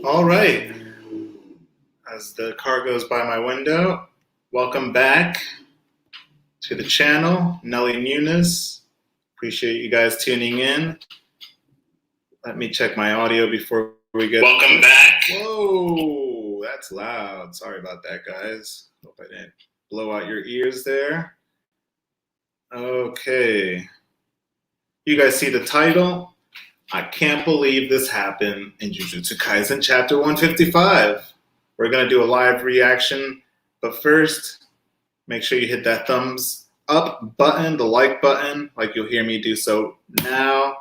All right. As the car goes by my window, welcome back to the channel, Nelly Nunes. Appreciate you guys tuning in. Let me check my audio before we get. Welcome back. Whoa, that's loud. Sorry about that, guys. Hope I didn't blow out your ears there. Okay. You guys see the title? I can't believe this happened in Jujutsu Kaisen chapter 155. We're going to do a live reaction, but first, make sure you hit that thumbs up button, the like button, like you'll hear me do so now.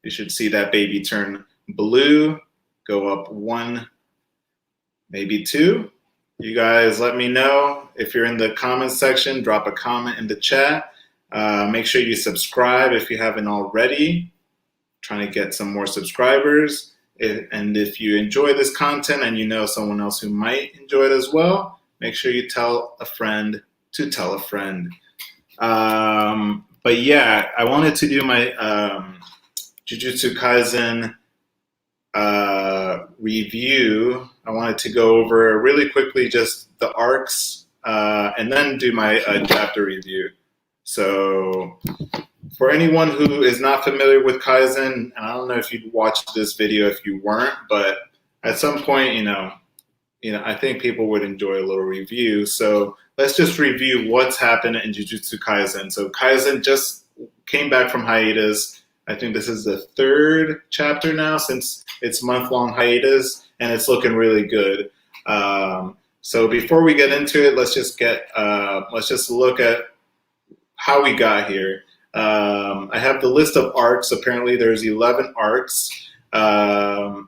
You should see that baby turn blue, go up one, maybe two. You guys let me know if you're in the comments section, drop a comment in the chat. Make sure you subscribe if you haven't already. Trying to get some more subscribers. And if you enjoy this content and you know someone else who might enjoy it as well, make sure you tell a friend to tell a friend. But yeah, I wanted to do my Jujutsu Kaisen review. I wanted to go over really quickly just the arcs and then do my chapter review. So for anyone who is not familiar with Kaizen, and I don't know if you'd watched this video if you weren't, but at some point, I think people would enjoy a little review. So let's just review what's happened in Jujutsu Kaisen. So Kaisen just came back from hiatus. I think this is the third chapter now since its month-long hiatus, and it's looking really good. So before we get into it, let's just look at how we got here. I have the list of arcs. Apparently there's 11 arcs,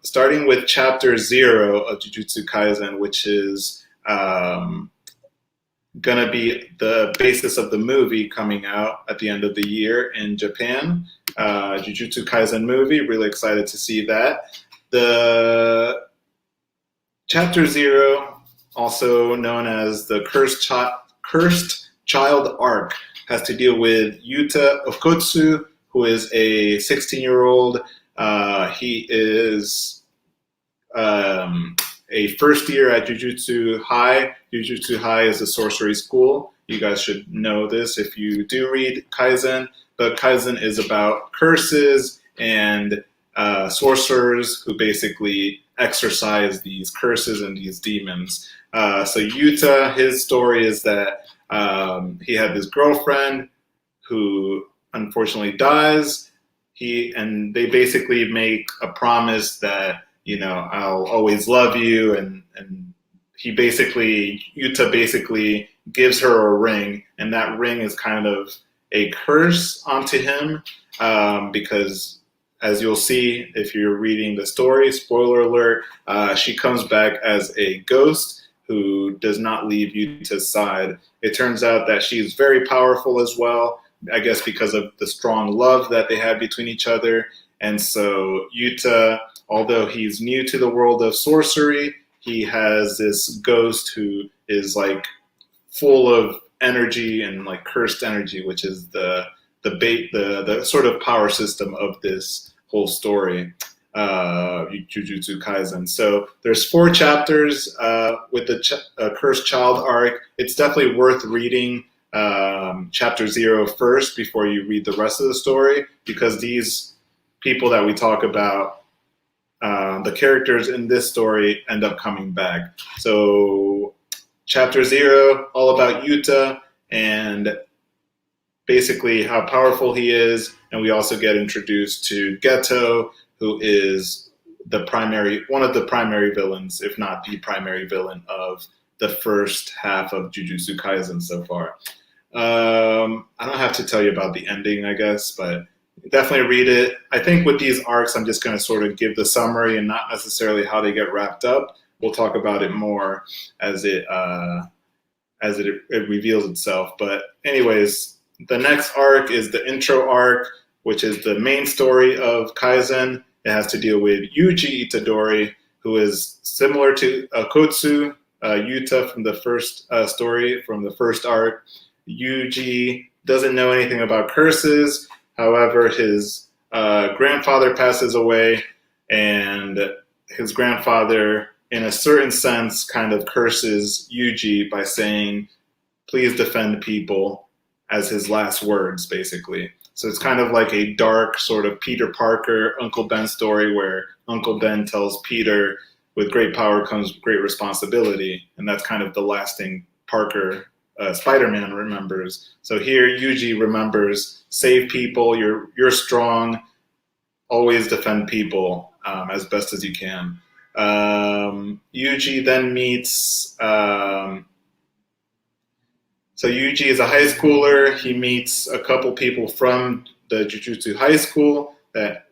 starting with chapter 0 of Jujutsu Kaisen, which is going to be the basis of the movie coming out at the end of the year in Japan. Jujutsu Kaisen movie, really excited to see that. The chapter 0, also known as the Cursed Child arc, has to deal with Yuta Okotsu, who is a 16-year-old. He is a first year at Jujutsu High. Jujutsu High is a sorcery school. You guys should know this if you do read Kaizen. But Kaizen is about curses and sorcerers who basically exorcise these curses and these demons. So Yuta, his story is that he had this girlfriend who unfortunately dies. They basically make a promise that, I'll always love you. And Yuta basically gives her a ring, and that ring is kind of a curse onto him, because as you'll see if you're reading the story, spoiler alert, she comes back as a ghost who does not leave Yuta's side. It turns out that she's very powerful as well, I guess because of the strong love that they had between each other. And so Yuta, although he's new to the world of sorcery, he has this ghost who is like full of energy and like cursed energy, which is the sort of power system of this whole story. Jujutsu Kaisen. So there's 4 chapters with the Cursed Child arc. It's definitely worth reading chapter 0 first before you read the rest of the story, because these people that we talk about, the characters in this story end up coming back. So chapter 0, all about Yuta and basically how powerful he is, and we also get introduced to Geto, who is one of the primary villains, if not the primary villain of the first half of Jujutsu Kaisen so far. I don't have to tell you about the ending, I guess, but definitely read it. I think with these arcs, I'm just going to sort of give the summary and not necessarily how they get wrapped up. We'll talk about it more as it reveals itself. But anyways, the next arc is the intro arc, which is the main story of Kaizen. It has to deal with Yuji Itadori, who is similar to Kotsu, Yuta from the first story, from the first arc. Yuji doesn't know anything about curses. However, his grandfather passes away, and his grandfather, in a certain sense, kind of curses Yuji by saying, "Please defend people," as his last words, basically. So it's kind of like a dark sort of Peter Parker, Uncle Ben story where Uncle Ben tells Peter, with great power comes great responsibility. And that's kind of the last thing Parker, Spider-Man remembers. So here Yuji remembers, save people, you're strong, always defend people as best as you can. Yuji then meets so Yuji is a high schooler. He meets a couple people from the Jujutsu high school that,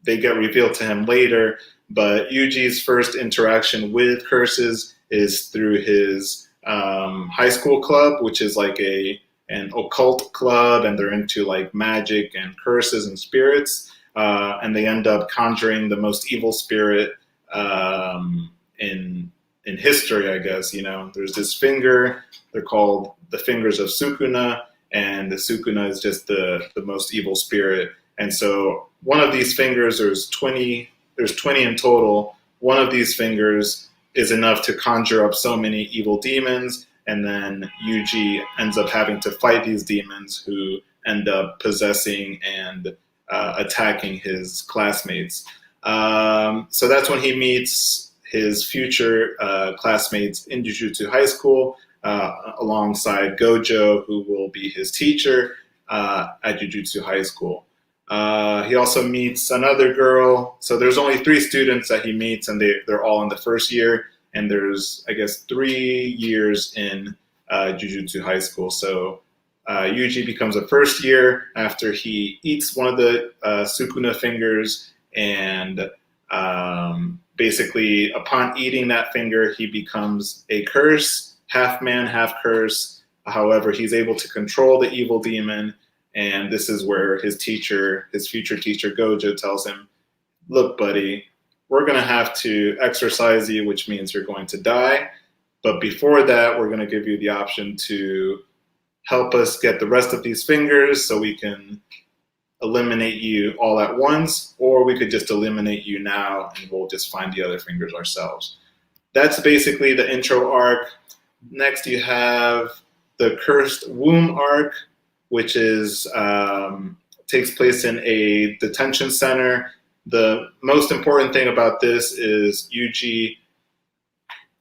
they get revealed to him later. But Yuji's first interaction with curses is through his high school club, which is like an occult club, and they're into like magic and curses and spirits. And they end up conjuring the most evil spirit in history, I guess. There's this finger. They're called the fingers of Sukuna, and the Sukuna is just the most evil spirit. And so one of these fingers, there's 20 in total. One of these fingers is enough to conjure up so many evil demons, and then Yuji ends up having to fight these demons who end up possessing and attacking his classmates. So that's when he meets his future classmates in Jujutsu High School, alongside Gojo, who will be his teacher at Jujutsu High School. He also meets another girl. So there's only 3 students that he meets, and they're all in the first year. And there's, I guess, 3 years in Jujutsu High School. So Yuji becomes a first year after he eats one of the Sukuna fingers, and basically upon eating that finger, he becomes a curse, half man, half curse. However, he's able to control the evil demon, and this is where his future teacher Gojo tells him, "Look, buddy, we're going to have to exorcise you, which means you're going to die. But before that, we're going to give you the option to help us get the rest of these fingers so we can eliminate you all at once, or we could just eliminate you now and we'll just find the other fingers ourselves." That's basically the intro arc. Next, you have the Cursed Womb arc, which is takes place in a detention center. The most important thing about this is Yuji,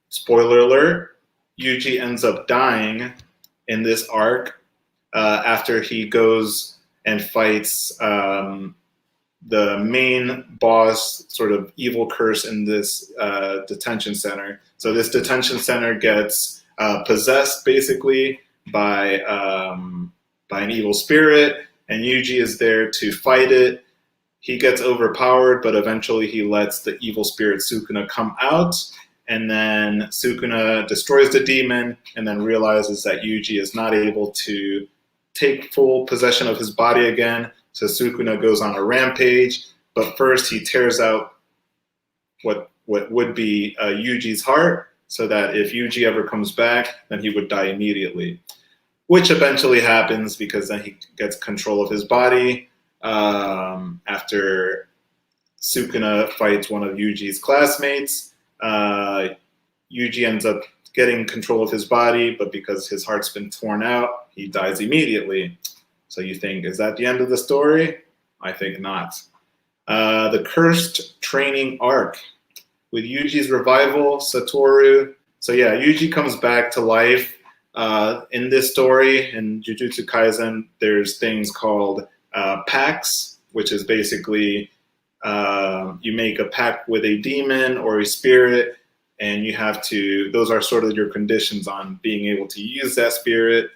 spoiler alert, Yuji ends up dying in this arc after he goes and fights the main boss, sort of evil curse in this detention center. So this detention center gets possessed basically by an evil spirit, and Yuji is there to fight it. He gets overpowered, but eventually he lets the evil spirit Sukuna come out, and then Sukuna destroys the demon and then realizes that Yuji is not able to take full possession of his body again. So Sukuna goes on a rampage, but first he tears out what would be Yuji's heart, so that if Yuji ever comes back, then he would die immediately. Which eventually happens because then he gets control of his body after Sukuna fights one of Yuji's classmates. Yuji ends up getting control of his body, but because his heart's been torn out, he dies immediately. So you think, is that the end of the story? I think not. The Cursed Training arc with Yuji's revival, Satoru. So yeah, Yuji comes back to life. In this story, in Jujutsu Kaisen, there's things called pacts, which is basically you make a pact with a demon or a spirit, and you have to, those are sort of your conditions on being able to use that spirit.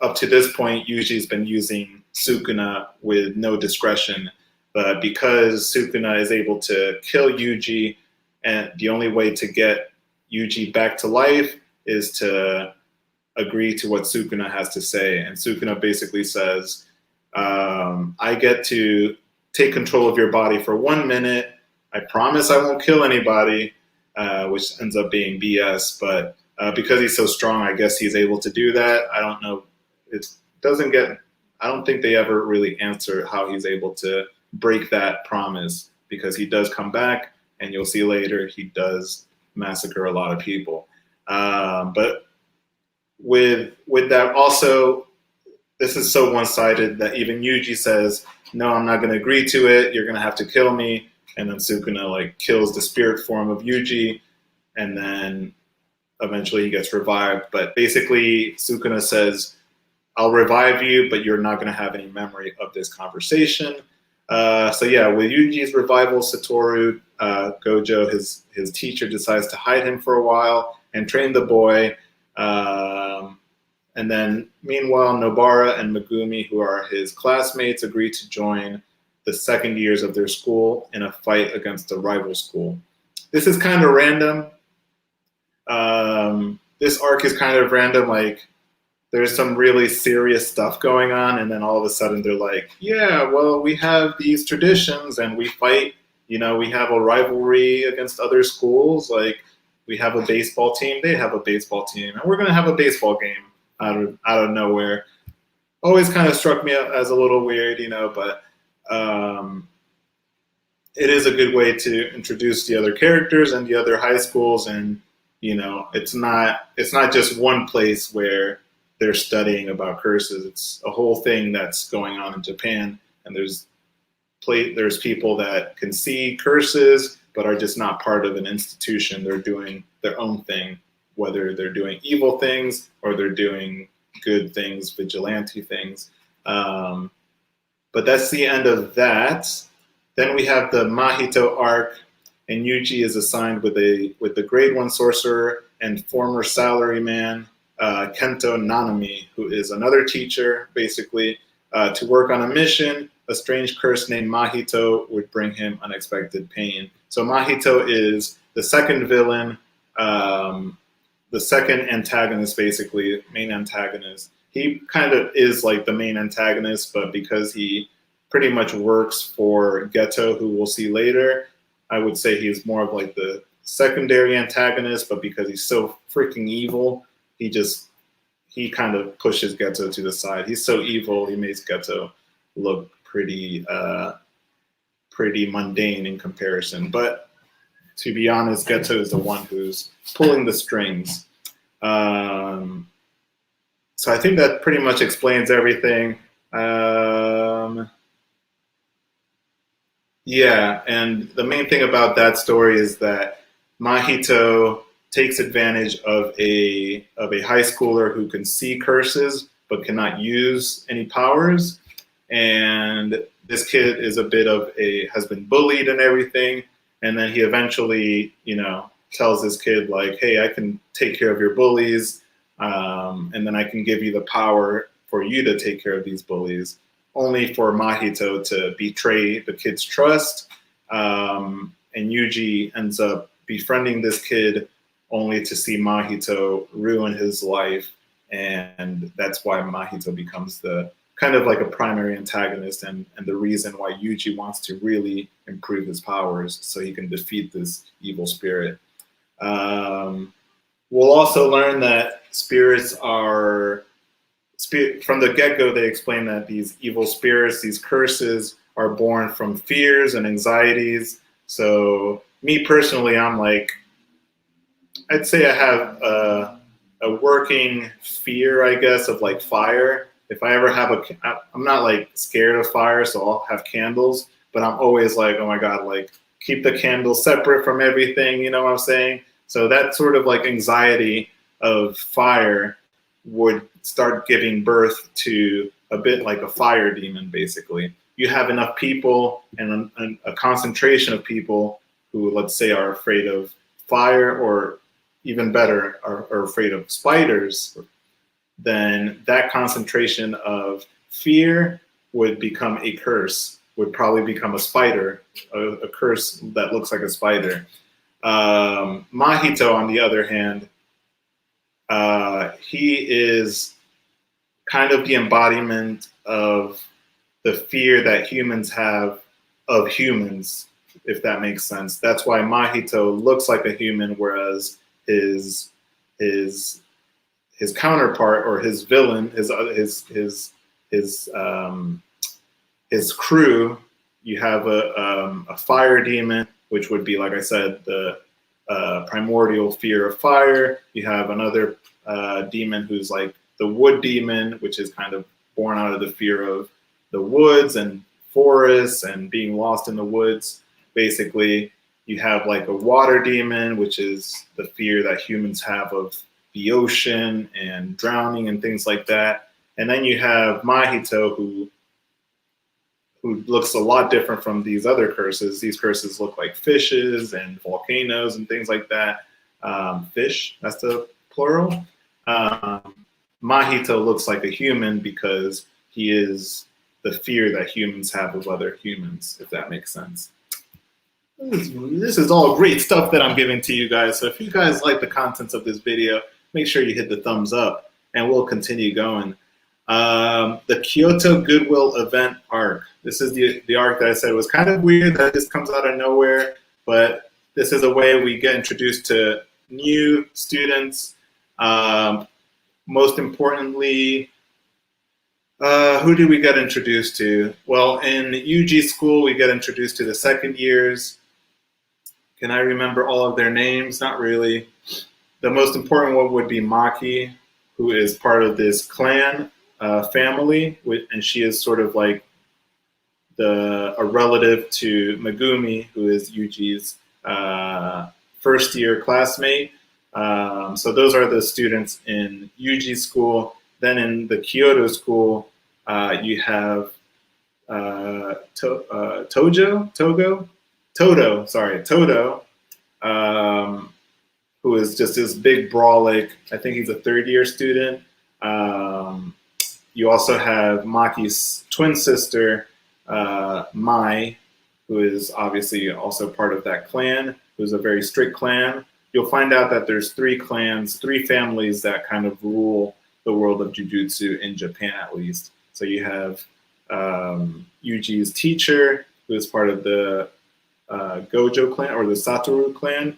Up to this point, Yuji's been using Sukuna with no discretion, but because Sukuna is able to kill Yuji, and the only way to get Yuji back to life is to agree to what Sukuna has to say. And Sukuna basically says, I get to take control of your body for 1 minute. I promise I won't kill anybody, which ends up being BS. But because he's so strong, I guess he's able to do that. I don't know. I don't think they ever really answer how he's able to break that promise. because he does come back, and you'll see later he does massacre a lot of people. But with that also, this is so one-sided that even Yuji says, "No, I'm not going to agree to it. You're going to have to kill me." And then Sukuna like kills the spirit form of Yuji, and then eventually he gets revived. But basically, Sukuna says, "I'll revive you, but you're not going to have any memory of this conversation." So yeah, with Yuji's revival, Satoru Gojo, his teacher, decides to hide him for a while and train the boy. And then, meanwhile, Nobara and Megumi, who are his classmates, agree to join the second years of their school in a fight against the rival school. This is kind of random. This arc is kind of random. Like, there's some really serious stuff going on, and then all of a sudden they're like, yeah, well, we have these traditions and we fight. You know, we have a rivalry against other schools. Like, we have a baseball team, they have a baseball team, and we're going to have a baseball game out of nowhere. Always kind of struck me as a little weird, you know, but it is a good way to introduce the other characters and the other high schools, and you know, it's not just one place where they're studying about curses. It's a whole thing that's going on in Japan, and there's people that can see curses but are just not part of an institution. They're doing their own thing, whether they're doing evil things or they're doing good things, vigilante things. But that's the end of that. Then we have the Mahito arc, and Yuji is assigned with the grade 1 sorcerer and former salaryman Kento Nanami, who is another teacher, basically, to work on a mission. A strange curse named Mahito would bring him unexpected pain. So Mahito is the second villain, the second antagonist, basically, main antagonist. He kind of is like the main antagonist, but because he pretty much works for Geto, who we'll see later, I would say he's more of like the secondary antagonist, but because he's so freaking evil, he kind of pushes Geto to the side. He's so evil, he makes Geto look pretty mundane in comparison. But to be honest, Geto is the one who's pulling the strings. So I think that pretty much explains everything. Yeah, and the main thing about that story is that Mahito takes advantage of a high schooler who can see curses but cannot use any powers. And this kid is has been bullied and everything. And then he eventually, you know, tells this kid like, hey, I can take care of your bullies. And then I can give you the power for you to take care of these bullies, only for Mahito to betray the kid's trust. And Yuji ends up befriending this kid only to see Mahito ruin his life. And that's why Mahito becomes the kind of like a primary antagonist and the reason why Yuji wants to really improve his powers so he can defeat this evil spirit. We'll also learn that spirits are, from the get-go, they explain that these evil spirits, these curses, are born from fears and anxieties. So me personally, I'm like, I'd say I have a working fear, I guess, of like fire. If I ever have I'm not like scared of fire, so I'll have candles, but I'm always like, oh my God, like keep the candles separate from everything, you know what I'm saying? So that sort of like anxiety of fire would start giving birth to a bit like a fire demon, basically. You have enough people and a concentration of people who, let's say, are afraid of fire, or even better, are afraid of spiders, then that concentration of fear would become a curse, would probably become a spider, a curse that looks like a spider. Mahito, on the other hand, he is kind of the embodiment of the fear that humans have of humans, if that makes sense. That's why Mahito looks like a human, whereas his counterpart, or his villain, his crew, You have a fire demon, which would be, like I said, the primordial fear of fire. You have another demon who's like the wood demon, which is kind of born out of the fear of the woods and forests and being lost in the woods. Basically, you have like a water demon, which is the fear that humans have of the ocean and drowning and things like that. And then you have Mahito, who looks a lot different from these other curses. These curses look like fishes and volcanoes and things like that. Fish, that's the plural. Mahito looks like a human because he is the fear that humans have of other humans, if that makes sense. This is all great stuff that I'm giving to you guys. So if you guys like the contents of this video, make sure you hit the thumbs up and we'll continue going. The Kyoto Goodwill event arc. This is the arc that I said was kind of weird that this comes out of nowhere, but this is a way we get introduced to new students. Most importantly, who do we get introduced to? Well, in UG school, we get introduced to the second years. Can I remember all of their names? Not really. The most important one would be Maki, who is part of this clan family, and she is sort of like a relative to Megumi, who is Yuji's first year classmate. So those are the students in UG school. Then in the Kyoto school, you have Todo, who is just this big brolic. I think he's a third year student. You also have Maki's twin sister, Mai, who is obviously also part of that clan, who's a very strict clan. You'll find out that there's three clans, three families that kind of rule the world of Jujutsu in Japan, at least. So you have Yuji's teacher, who is part of the Gojo clan, or the Satoru clan.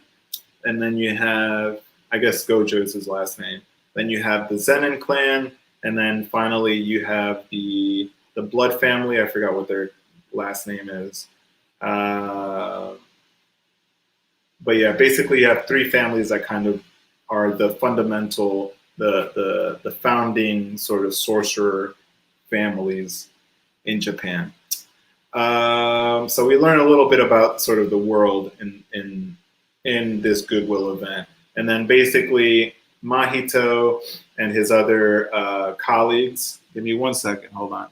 And then you have, I guess Gojo is his last name. Then you have the Zenin clan. And then finally you have the Blood family. I forgot what their last name is. But yeah, basically you have three families that kind of are the fundamental, the founding sort of sorcerer families in Japan. So we learn a little bit about sort of the world in this Goodwill event. And then basically Mahito and his other colleagues, give me 1 second, hold on.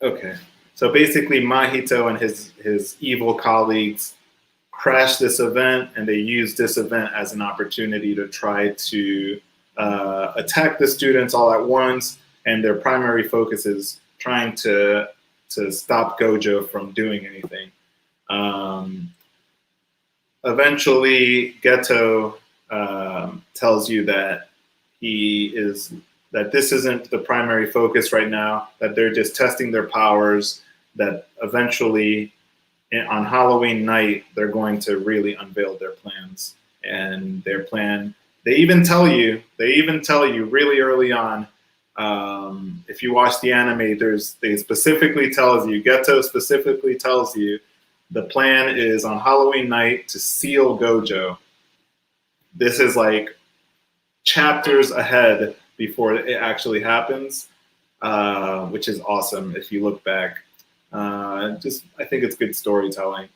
Okay, so basically Mahito and his evil colleagues crash this event, and they use this event as an opportunity to try to attack the students all at once, and their primary focus is trying to stop Gojo from doing anything. Eventually, Geto tells you that that this isn't the primary focus right now, that they're just testing their powers, that eventually on Halloween night, they're going to really unveil their plans. And their plan, they even tell you really early on, if you watch the anime, Geto specifically tells you the plan is on Halloween night to seal Gojo. This is like chapters ahead before it actually happens, which is awesome if you look back. I think it's good storytelling.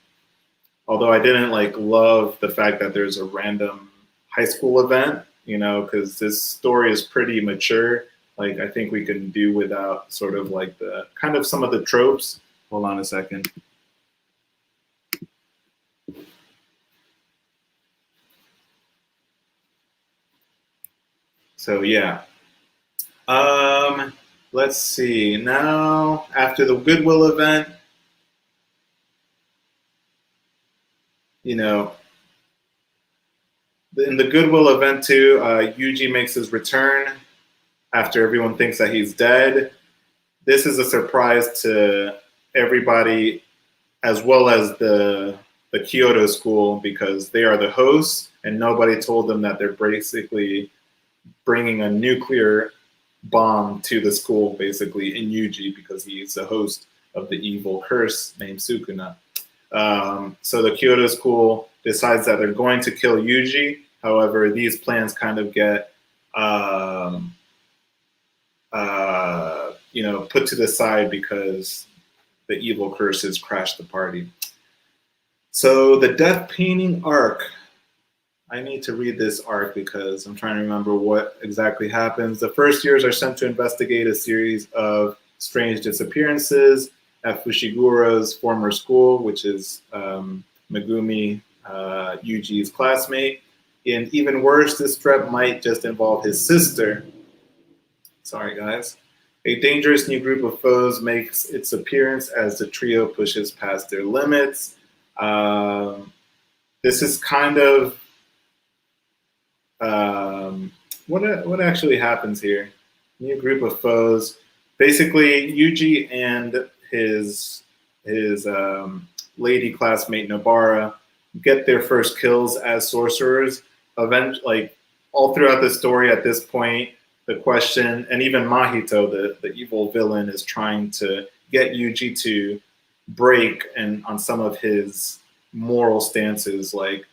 Although I didn't love the fact that there's a random high school event, because this story is pretty mature. I think we can do without sort of the kind of some of the tropes. Hold on a second. So yeah. Let's see. Now, after the Goodwill event, in the Goodwill event too, Yuji makes his return after everyone thinks that he's dead. This is a surprise to everybody, as well as the Kyoto school, because they are the hosts, and nobody told them that they're basically bringing a nuclear bomb to the school, basically, in Yuji, because he's the host of the evil curse named Sukuna. So the Kyoto school decides that they're going to kill Yuji. However, these plans kind of get, put to the side because the evil curses crash the party. So the death painting arc. I need to read this arc because I'm trying to remember what exactly happens. The first years are sent to investigate a series of strange disappearances at Fushigura's former school, which is Megumi, Yuji's classmate. And even worse, this threat might just involve his sister. Sorry, guys. A dangerous new group of foes makes its appearance as the trio pushes past their limits. This is kind of what actually happens here. New group of foes. Basically, Yuji and his lady classmate Nobara get their first kills as sorcerers. Like all throughout the story, at this point, the question, and even Mahito, the evil villain, is trying to get Yuji to break and on some of his moral stances. Like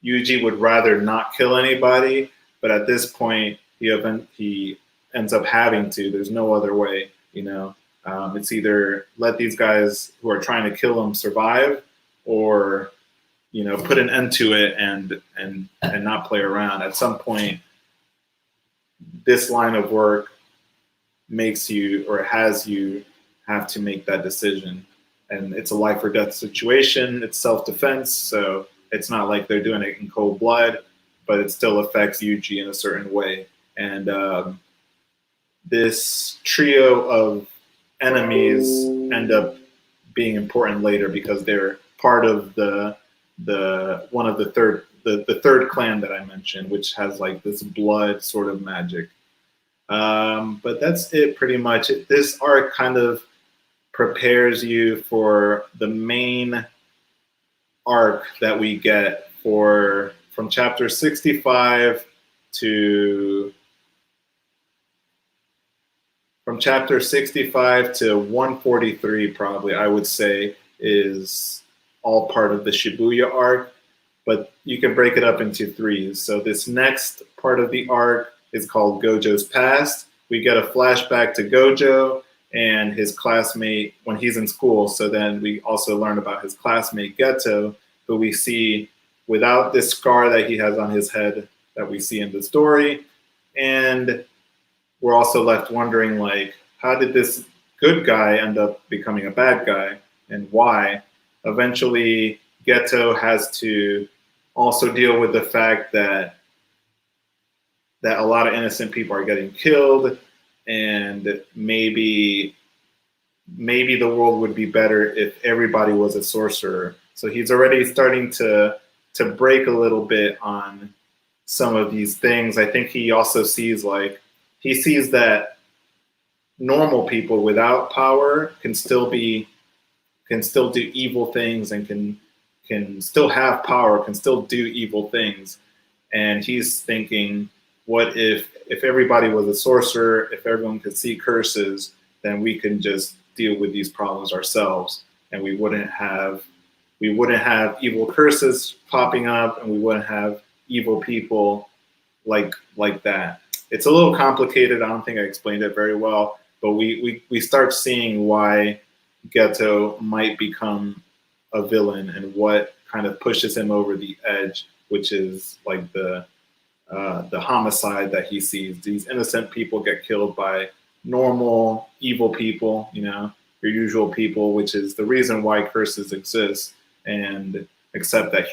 Yuji would rather not kill anybody, but at this point, he ends up having to. There's no other way, It's either let these guys who are trying to kill him survive, or put an end to it and not play around. At some point, this line of work makes you or has you have to make that decision, and it's a life or death situation. It's self-defense, so it's not like they're doing it in cold blood, but it still affects Yuji in a certain way. And this trio of enemies end up being important later because they're part of the third clan that I mentioned, which has like this blood sort of magic. But that's it pretty much. This arc kind of prepares you for the main arc that we get from chapter 65 to 143, probably, I would say, is all part of the Shibuya arc, but you can break it up into threes. So this next part of the arc is called Gojo's Past. We get a flashback to Gojo and his classmate when he's in school. So then we also learn about his classmate Geto, who we see without this scar that he has on his head that we see in the story. And we're also left wondering, like, how did this good guy end up becoming a bad guy, and why? Eventually, Geto has to also deal with the fact that a lot of innocent people are getting killed, and maybe the world would be better if everybody was a sorcerer. So he's already starting to break a little bit on some of these things. I think he also sees that normal people without power can still do evil things, and can still have power, can still do evil things. And he's thinking, what if everybody was a sorcerer, if everyone could see curses, then we can just deal with these problems ourselves, and we wouldn't have evil curses popping up, and we wouldn't have evil people like that. It's a little complicated. I don't think I explained it very well, but we start seeing why Geto might become a villain and what kind of pushes him over the edge, which is like the homicide that he sees. These innocent people get killed by normal evil people, your usual people, which is the reason why curses exist. And except that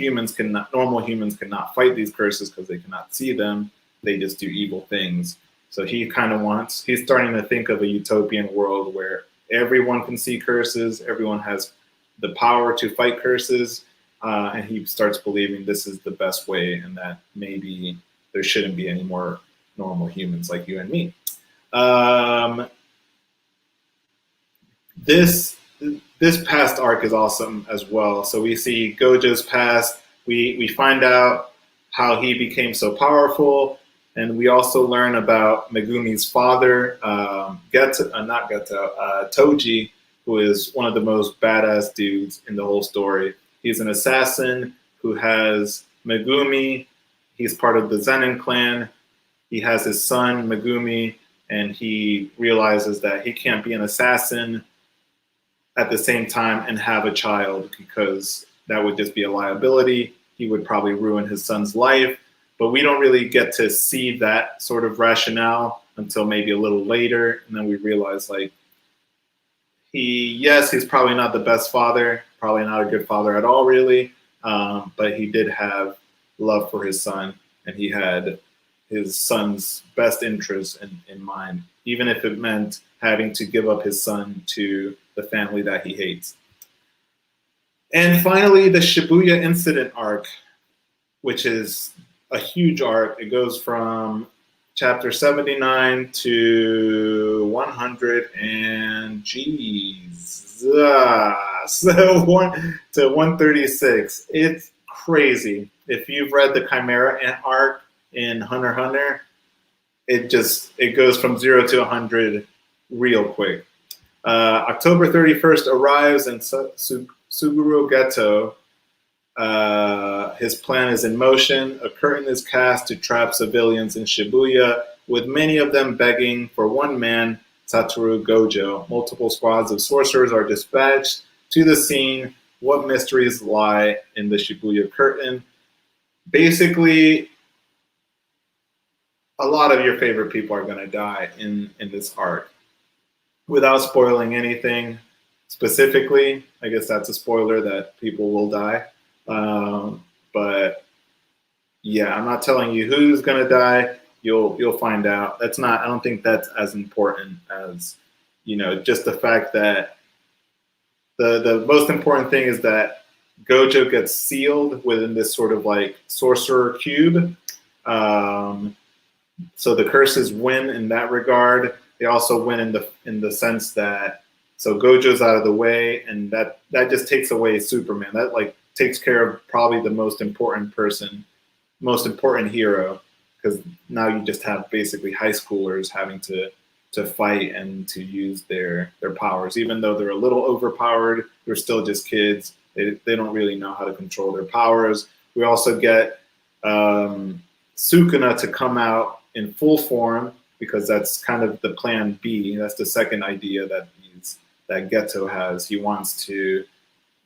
normal humans cannot fight these curses because they cannot see them. They just do evil things. So he's starting to think of a utopian world where everyone can see curses, everyone has the power to fight curses, and he starts believing this is the best way, and that maybe there shouldn't be any more normal humans like you and me. This past arc is awesome as well. So we see Gojo's past. We find out how he became so powerful. And we also learn about Megumi's father, Toji, who is one of the most badass dudes in the whole story. He's an assassin who has Megumi. He's part of the Zenin clan. He has his son, Megumi, and he realizes that he can't be an assassin at the same time and have a child because that would just be a liability. He would probably ruin his son's life. But we don't really get to see that sort of rationale until maybe a little later. And then we realize, like, he's probably not the best father, probably not a good father at all, really. But he did have love for his son, and he had his son's best interests in mind, even if it meant having to give up his son to the family that he hates. And finally, the Shibuya incident arc, which is a huge arc. It goes from chapter 79 to 100 and so to 136. It's crazy. If you've read the Chimera arc in Hunter x Hunter, it goes from 0 to 100 real quick. October 31st arrives, and Suguru Geto, his plan is in motion. A curtain is cast to trap civilians in Shibuya, with many of them begging for one man, Satoru Gojo. Multiple squads of sorcerers are dispatched to the scene. What mysteries lie in the Shibuya curtain? Basically, a lot of your favorite people are going to die in this arc. Without spoiling anything specifically, I guess that's a spoiler that people will die. But yeah, I'm not telling you who's gonna die. You'll find out. I don't think that's as important as, just the fact that the most important thing is that Gojo gets sealed within this sort of like sorcerer cube. So the curses win in that regard. They also win in the sense that Gojo's out of the way, and that just takes away Superman. That like takes care of probably the most important hero, because now you just have basically high schoolers having to fight and to use their powers. Even though they're a little overpowered, they're still just kids. They don't really know how to control their powers. We also get Sukuna to come out in full form, because that's kind of the plan B. That's the second idea that Geto has. He wants to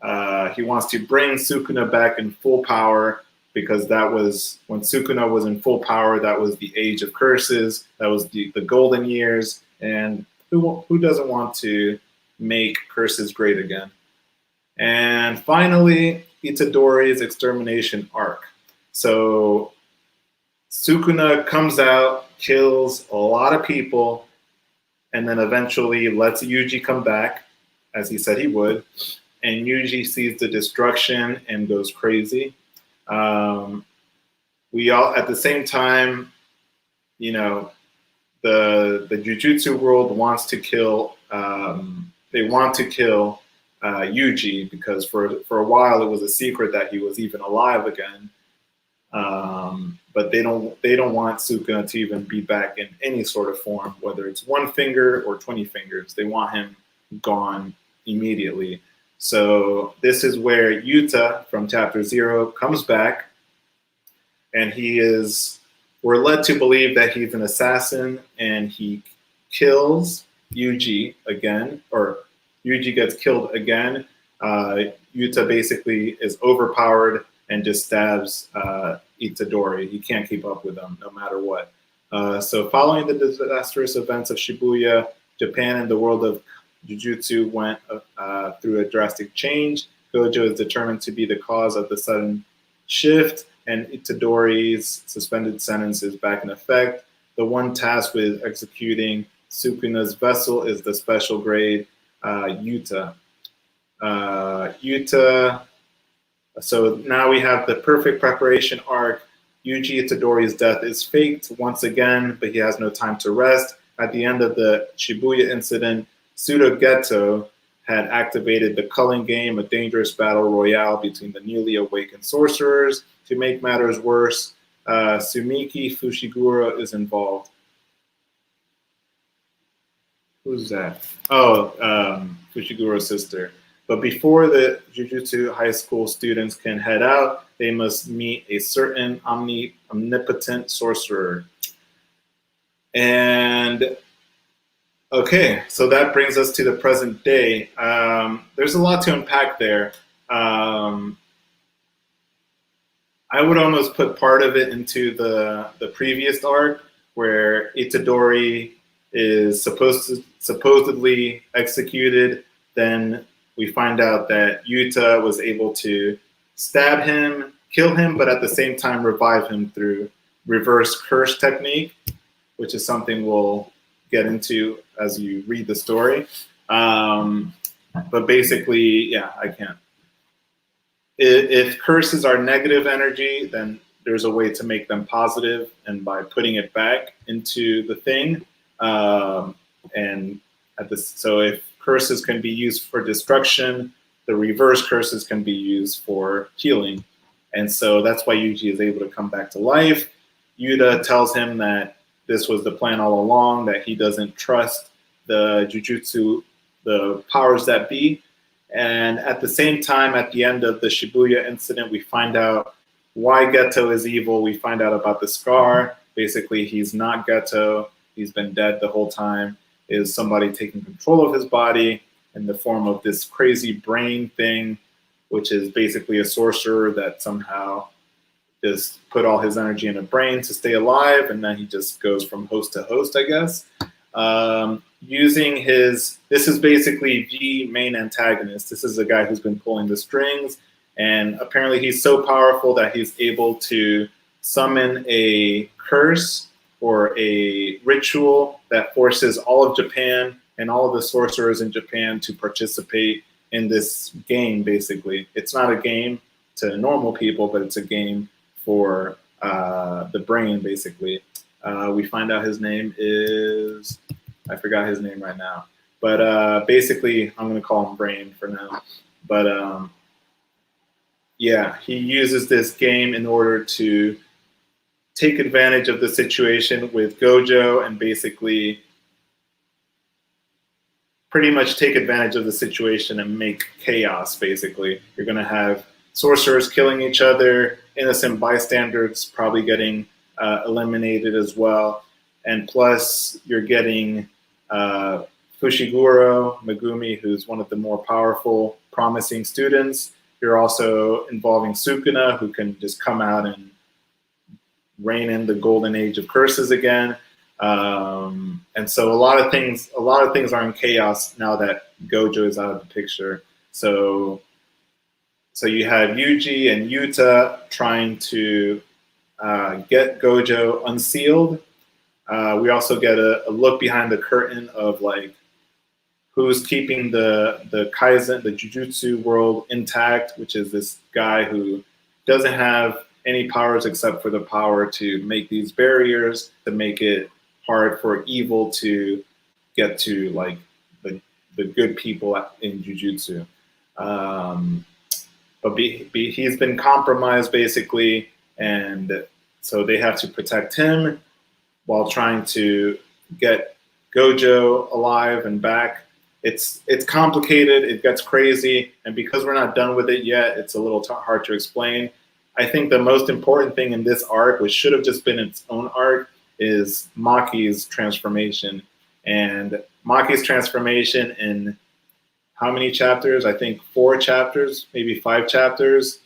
bring Sukuna back in full power, because that was when Sukuna was in full power. That was the age of curses. That was the golden years. And who doesn't want to make curses great again? And finally, Itadori's extermination arc. So Sukuna comes out, kills a lot of people, and then eventually lets Yuji come back, as he said he would. And Yuji sees the destruction and goes crazy. We all, at the same time, the Jujutsu world wants to kill. They want to kill Yuji, because for a while it was a secret that he was even alive again. But they don't want Sukuna to even be back in any sort of form, whether it's one finger or 20 fingers. They want him gone immediately. So this is where Yuta from chapter 0 comes back, and we're led to believe that he's an assassin, and he kills Yuji again, or Yuji gets killed again. Yuta basically is overpowered and just stabs Itadori. He can't keep up with him no matter what. So following the disastrous events of Shibuya, Japan and the world of Jujutsu went through a drastic change. Gojo is determined to be the cause of the sudden shift, and Itadori's suspended sentence is back in effect. The one tasked with executing Sukuna's vessel is the special grade Yuta. So now we have the perfect preparation arc. Yuji Itadori's death is faked once again, but he has no time to rest. At the end of the Shibuya incident, Pseudo Geto had activated the Culling Game, a dangerous battle royale between the newly awakened sorcerers. To make matters worse, Sumiki Fushiguro is involved. Who's that? Oh, Fushiguro's sister. But before the Jujutsu high school students can head out, they must meet a certain omnipotent sorcerer. And okay, so that brings us to the present day. There's a lot to unpack there. Um, I would almost put part of it into the previous arc where Itadori is supposedly executed. Then we find out that Yuta was able to stab him, kill him, but at the same time revive him through reverse curse technique, which is something we'll get into as you read the story. But basically, yeah, I can't. If curses are negative energy, then there's a way to make them positive, and by putting it back into the thing. And at this, so if curses can be used for destruction, the reverse curses can be used for healing. And so that's why Yuji is able to come back to life. Yuta tells him that this was the plan all along, that he doesn't trust the jujutsu, the powers that be. And at the same time, at the end of the Shibuya incident, we find out why Geto is evil. We find out about the scar. Basically, he's not Geto. He's been dead the whole time. Is somebody taking control of his body in the form of this crazy brain thing, which is basically a sorcerer that somehow just put all his energy in a brain to stay alive, and then he just goes from host to host, I guess. Using this is basically the main antagonist. This is the guy who's been pulling the strings, and apparently he's so powerful that he's able to summon a curse or a ritual that forces all of Japan and all of the sorcerers in Japan to participate in this game, basically. It's not a game to normal people, but it's a game for the brain, basically. We find out his name is... I forgot his name right now. But basically, I'm going to call him Brain for now. But yeah, he uses this game in order to take advantage of the situation with Gojo and basically pretty much take advantage of the situation and make chaos, basically. You're going to have sorcerers killing each other, innocent bystanders probably getting eliminated as well. And plus, you're getting Fushiguro Megumi, who's one of the more powerful, promising students. You're also involving Sukuna, who can just come out and reign in the golden age of curses again. And so a lot of things are in chaos now that Gojo is out of the picture. So you have Yuji and Yuta trying to get Gojo unsealed. We also get a look behind the curtain of like who's keeping the Kaisen, the Jujutsu world intact, which is this guy who doesn't have any powers except for the power to make these barriers to make it hard for evil to get to like the good people in Jujutsu. But he's been compromised basically, and so they have to protect him while trying to get Gojo alive and back. It's complicated, it gets crazy, and because we're not done with it yet, it's a little hard to explain. I think the most important thing in this arc, which should have just been its own arc, is Maki's transformation. And Maki's transformation in how many chapters? I think 4 chapters, maybe 5 chapters,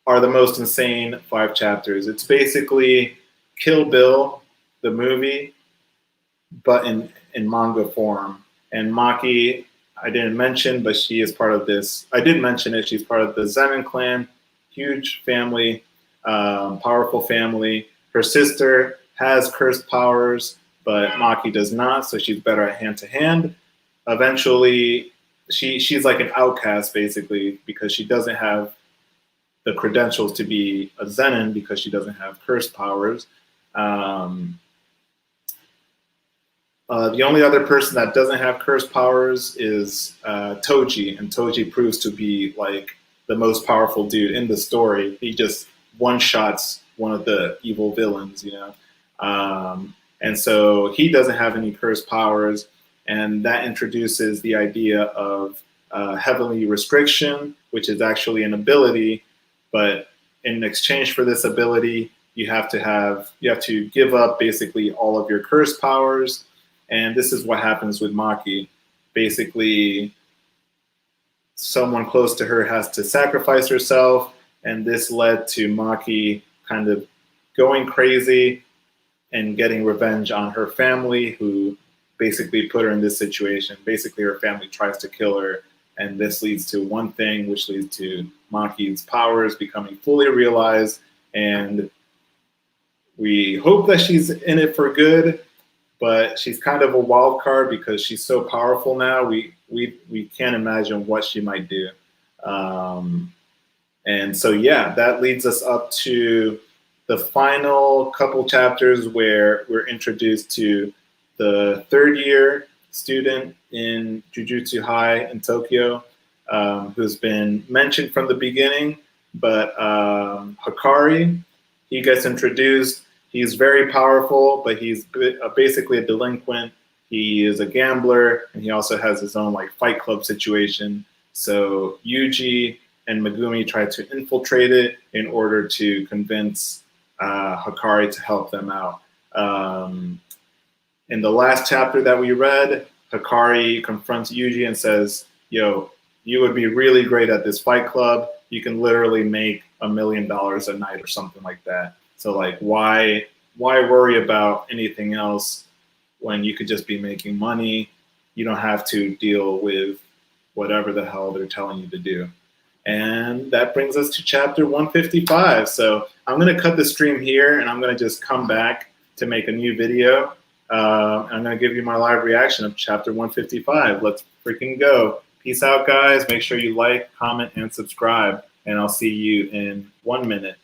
are the most insane 5 chapters. It's basically Kill Bill, the movie, but in manga form. And Maki, I didn't mention, but she is part of this. I did mention it. She's part of the Zenin clan, huge family, powerful family. Her sister has cursed powers, but Maki does not, so she's better at hand-to-hand. Eventually, she's like an outcast, basically, because she doesn't have the credentials to be a Zenin because she doesn't have cursed powers. The only other person that doesn't have cursed powers is Toji, and Toji proves to be like the most powerful dude in the story. He just one-shots one of the evil villains, and so he doesn't have any cursed powers, and that introduces the idea of heavenly restriction, which is actually an ability, but in exchange for this ability, you have to give up basically all of your cursed powers, and this is what happens with Maki. Basically, someone close to her has to sacrifice herself, and this led to Maki kind of going crazy and getting revenge on her family, who basically put her in this situation. Basically, her family tries to kill her, and this leads to one thing, which leads to Maki's powers becoming fully realized, and we hope that she's in it for good, but she's kind of a wild card because she's so powerful now. We can't imagine what she might do. And so, yeah, that leads us up to the final couple chapters where we're introduced to the third year student in Jujutsu High in Tokyo, who's been mentioned from the beginning, but Hikari, he gets introduced. He's very powerful, but he's basically a delinquent. He is a gambler, and he also has his own like fight club situation. So Yuji and Megumi try to infiltrate it in order to convince Hikari to help them out. In the last chapter that we read, Hikari confronts Yuji and says, "Yo, you would be really great at this fight club. You can literally make $1 million a night or something like that. So like, why worry about anything else when you could just be making money? You don't have to deal with whatever the hell they're telling you to do." And that brings us to chapter 155. So I'm going to cut the stream here, and I'm going to just come back to make a new video. I'm going to give you my live reaction of chapter 155. Let's freaking go. Peace out, guys. Make sure you like, comment, and subscribe, and I'll see you in 1 minute.